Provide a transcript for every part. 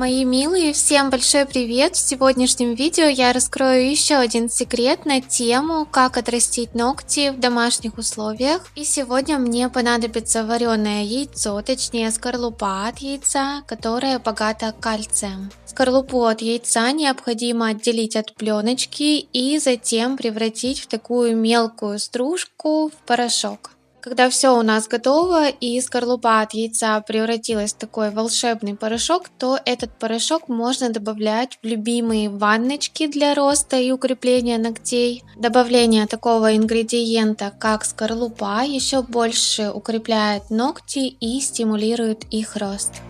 Мои милые, всем большой привет! В сегодняшнем видео я раскрою еще один секрет на тему, как отрастить ногти в домашних условиях. И сегодня мне понадобится вареное яйцо, точнее скорлупа от яйца, которая богата кальцием. Скорлупу от яйца необходимо отделить от пленочки и затем превратить в такую мелкую стружку в порошок. Когда все у нас готово и скорлупа от яйца превратилась в такой волшебный порошок, то этот порошок можно добавлять в любимые ванночки для роста и укрепления ногтей. Добавление такого ингредиента, как скорлупа, еще больше укрепляет ногти и стимулирует их рост.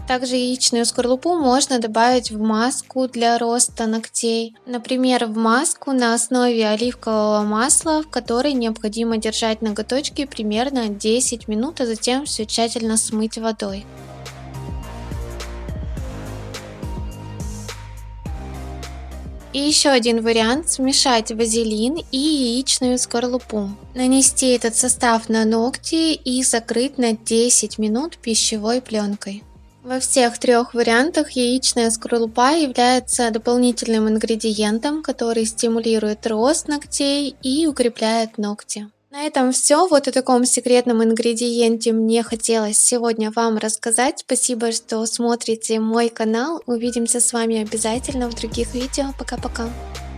Также яичную скорлупу можно добавить в маску для роста ногтей. Например, в маску на основе оливкового масла, в которой необходимо держать ноготочки примерно 10 минут, а затем все тщательно смыть водой. И еще один вариант – смешать вазелин и яичную скорлупу. Нанести этот состав на ногти и закрыть на 10 минут пищевой пленкой. Во всех трех вариантах яичная скорлупа является дополнительным ингредиентом, который стимулирует рост ногтей и укрепляет ногти. На этом все. Вот о таком секретном ингредиенте мне хотелось сегодня вам рассказать. Спасибо, что смотрите мой канал. Увидимся с вами обязательно в других видео. Пока-пока.